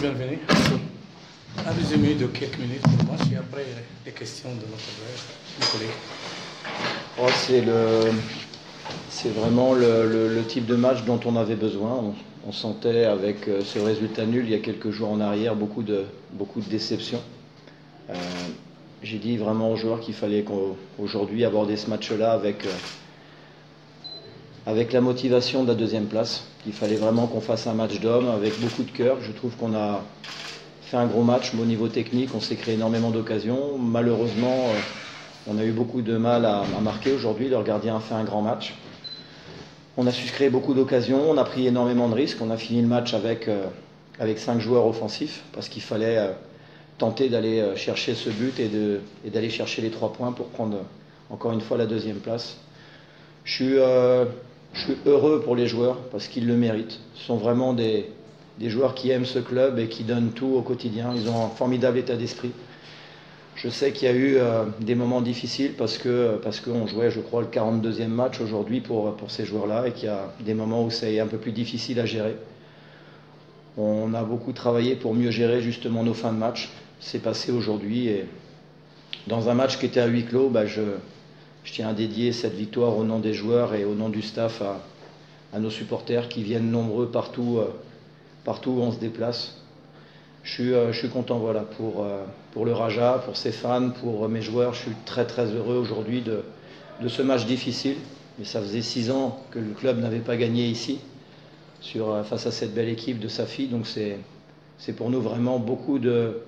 bienvenue. Un résumé de quelques minutes pour le match et après les questions de notre collègue. Oh, c'est vraiment le type de match dont on avait besoin. On sentait avec ce résultat nul il y a quelques jours en arrière beaucoup de déception. J'ai dit vraiment aux joueurs qu'il fallait qu'aujourd'hui aborder ce match-là avec la motivation de la deuxième place. Il fallait vraiment qu'on fasse un match d'hommes avec beaucoup de cœur. Je trouve qu'on a fait un gros match, mais au niveau technique, on s'est créé énormément d'occasions. Malheureusement, on a eu beaucoup de mal à marquer aujourd'hui. Leur gardien a fait un grand match. On a su se créer beaucoup d'occasions, on a pris énormément de risques. On a fini le match avec 5 joueurs offensifs parce qu'il fallait tenter d'aller chercher ce but et d'aller chercher les 3 points pour prendre encore une fois la deuxième place. Je suis heureux pour les joueurs parce qu'ils le méritent. Ce sont vraiment des joueurs qui aiment ce club et qui donnent tout au quotidien. Ils ont un formidable état d'esprit. Je sais qu'il y a eu des moments difficiles parce qu'on jouait, je crois, le 42e match aujourd'hui pour ces joueurs-là et qu'il y a des moments où c'est un peu plus difficile à gérer. On a beaucoup travaillé pour mieux gérer justement nos fins de match. C'est passé aujourd'hui et dans un match qui était à huis clos, je tiens à dédier cette victoire au nom des joueurs et au nom du staff à nos supporters qui viennent nombreux partout où on se déplace. Je suis content voilà, pour le Raja, pour ses fans, pour mes joueurs. Je suis très très heureux aujourd'hui de ce match difficile. Mais ça faisait 6 ans que le club n'avait pas gagné ici face à cette belle équipe de Safi. Donc c'est pour nous vraiment beaucoup de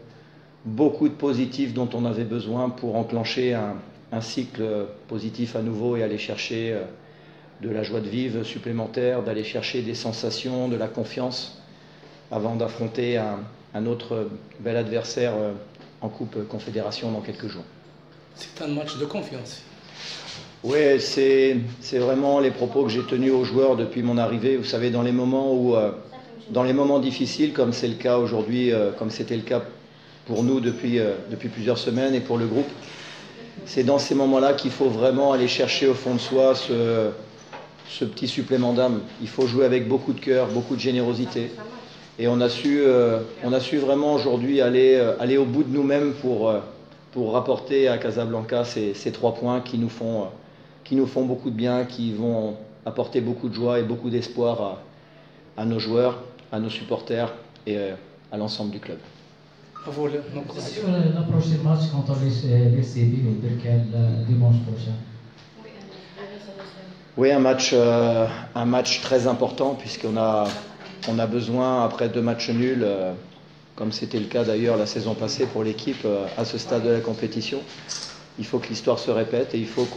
positifs dont on avait besoin pour enclencher un cycle positif à nouveau et aller chercher de la joie de vivre supplémentaire, d'aller chercher des sensations, de la confiance avant d'affronter un autre bel adversaire en Coupe Confédération dans quelques jours. C'est un match de confiance. Oui, c'est vraiment les propos que j'ai tenus aux joueurs depuis mon arrivée. Vous savez, dans les moments difficiles, comme c'est le cas aujourd'hui, comme c'était le cas pour nous depuis plusieurs semaines et pour le groupe, c'est dans ces moments-là qu'il faut vraiment aller chercher au fond de soi ce petit supplément d'âme. Il faut jouer avec beaucoup de cœur, beaucoup de générosité. Et on a su vraiment aujourd'hui aller au bout de nous-mêmes pour rapporter à Casablanca ces 3 points qui nous font beaucoup de bien, qui vont apporter beaucoup de joie et beaucoup d'espoir à nos joueurs, à nos supporters et à l'ensemble du club. Sur le prochain match contre les Séville au Berkel dimanche prochain. Oui, un match très important puisqu'on a besoin, après 2 matchs nuls, comme c'était le cas d'ailleurs la saison passée pour l'équipe, à ce stade de la compétition, il faut que l'histoire se répète et il faut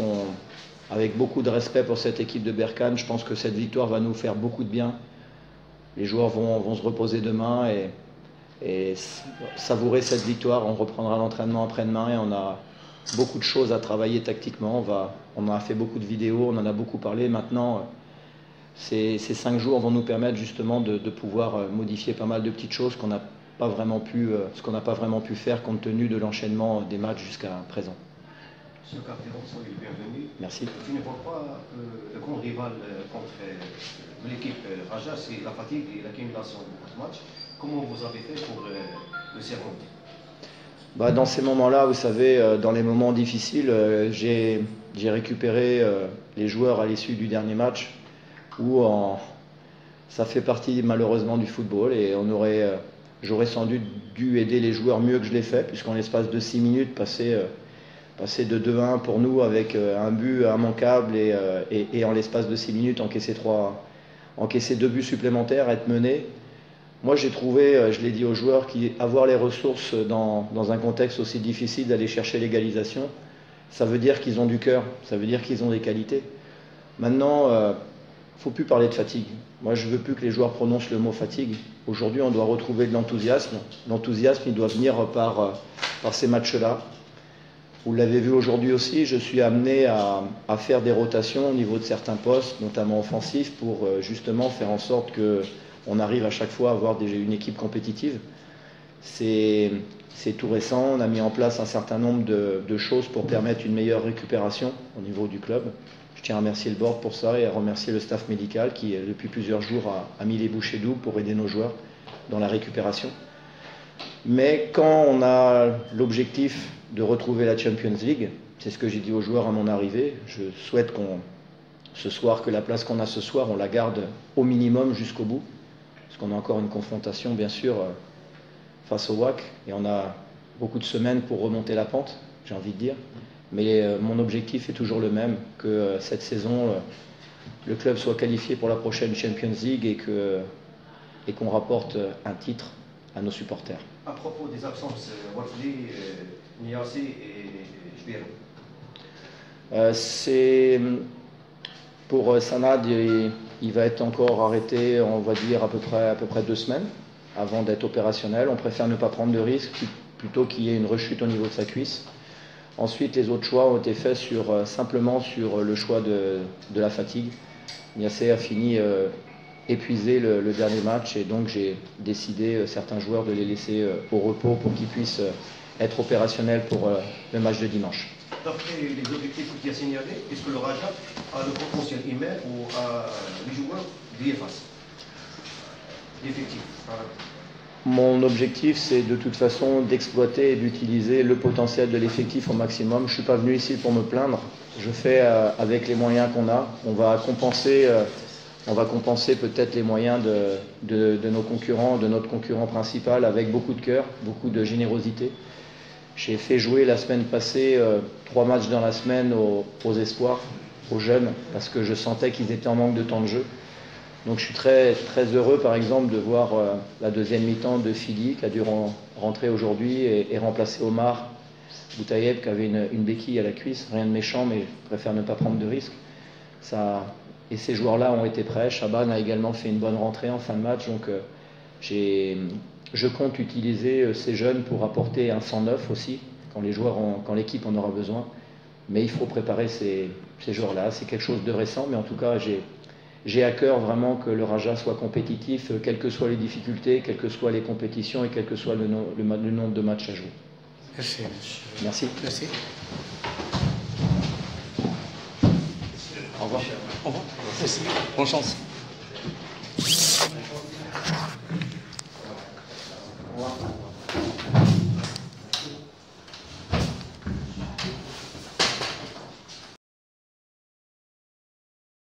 avec beaucoup de respect pour cette équipe de Berkane, je pense que cette victoire va nous faire beaucoup de bien. Les joueurs vont se reposer demain et savourer cette victoire. On reprendra l'entraînement après-demain et on a beaucoup de choses à travailler tactiquement. On a fait beaucoup de vidéos, on en a beaucoup parlé. Maintenant, ces 5 jours vont nous permettre justement de pouvoir modifier pas mal de petites choses qu'on n'a pas vraiment pu faire compte tenu de l'enchaînement des matchs jusqu'à présent. Monsieur Carteron, soyez le bienvenu. Merci. Tu ne vois pas le grand rival contre l'équipe Raja, c'est la fatigue et l'accumulation de beaucoup de matchs. Comment vous avez fait pour le surmonter? Dans ces moments-là, vous savez, dans les moments difficiles, j'ai récupéré les joueurs à l'issue du dernier match où ça fait partie malheureusement du football et j'aurais sans doute dû aider les joueurs mieux que je l'ai fait puisqu'en l'espace de 6 minutes, passer de 2-1 pour nous avec un but immanquable et en l'espace de 6 minutes encaisser 2 buts supplémentaires, être mené. Moi j'ai trouvé, je l'ai dit aux joueurs, qu'avoir les ressources dans un contexte aussi difficile d'aller chercher l'égalisation, ça veut dire qu'ils ont du cœur, ça veut dire qu'ils ont des qualités. Maintenant, il ne faut plus parler de fatigue. Moi je ne veux plus que les joueurs prononcent le mot fatigue. Aujourd'hui on doit retrouver de l'enthousiasme. L'enthousiasme il doit venir par ces matchs-là. Vous l'avez vu aujourd'hui aussi, je suis amené à faire des rotations au niveau de certains postes, notamment offensifs, pour justement faire en sorte qu'on arrive à chaque fois à avoir une équipe compétitive. C'est tout récent, on a mis en place un certain nombre de choses pour permettre une meilleure récupération au niveau du club. Je tiens à remercier le board pour ça et à remercier le staff médical qui, depuis plusieurs jours, a mis les bouchées doubles pour aider nos joueurs dans la récupération. Mais quand on a l'objectif de retrouver la Champions League, c'est ce que j'ai dit aux joueurs à mon arrivée, je souhaite que la place qu'on a ce soir, on la garde au minimum jusqu'au bout. Parce qu'on a encore une confrontation, bien sûr, face au WAC. Et on a beaucoup de semaines pour remonter la pente, j'ai envie de dire. Mais mon objectif est toujours le même, que cette saison, le club soit qualifié pour la prochaine Champions League et qu'on rapporte un titre à nos supporters. À propos des absences, Wafli, Niassi et Jbir. C'est pour Sanad, il va être encore arrêté, on va dire à peu près 2 semaines avant d'être opérationnel. On préfère ne pas prendre de risques plutôt qu'il y ait une rechute au niveau de sa cuisse. Ensuite, les autres choix ont été faits simplement sur le choix de la fatigue. Niasse a fini épuisé le dernier match et donc j'ai décidé certains joueurs de les laisser au repos pour qu'ils puissent être opérationnels pour le match de dimanche. D'après les objectifs que tu as signalés, est-ce que le Raja a le potentiel humain ou a les joueurs d'y effacer l'effectif? Mon objectif, c'est de toute façon d'exploiter et d'utiliser le potentiel de l'effectif au maximum. Je ne suis pas venu ici pour me plaindre. Je fais avec les moyens qu'on a. On va compenser peut-être les moyens de nos concurrents, de notre concurrent principal, avec beaucoup de cœur, beaucoup de générosité. J'ai fait jouer la semaine passée 3 matchs dans la semaine aux espoirs, aux jeunes, parce que je sentais qu'ils étaient en manque de temps de jeu. Donc je suis très, très heureux par exemple de voir la deuxième mi-temps de Fili qui a dû rentrer aujourd'hui et remplacer Omar Boutayeb qui avait une béquille à la cuisse. Rien de méchant, mais je préfère ne pas prendre de risques. Et ces joueurs-là ont été prêts. Chaban a également fait une bonne rentrée en fin de match. Donc je compte utiliser ces jeunes pour apporter un sang neuf aussi, quand l'équipe en aura besoin. Mais il faut préparer ces joueurs-là. C'est quelque chose de récent, mais en tout cas, j'ai à cœur vraiment que le Raja soit compétitif, quelles que soient les difficultés, quelles que soient les compétitions et quel que soit le nombre de matchs à jouer. Merci. Merci. Merci. Au revoir. Au revoir. Merci. Bonne chance. Au revoir.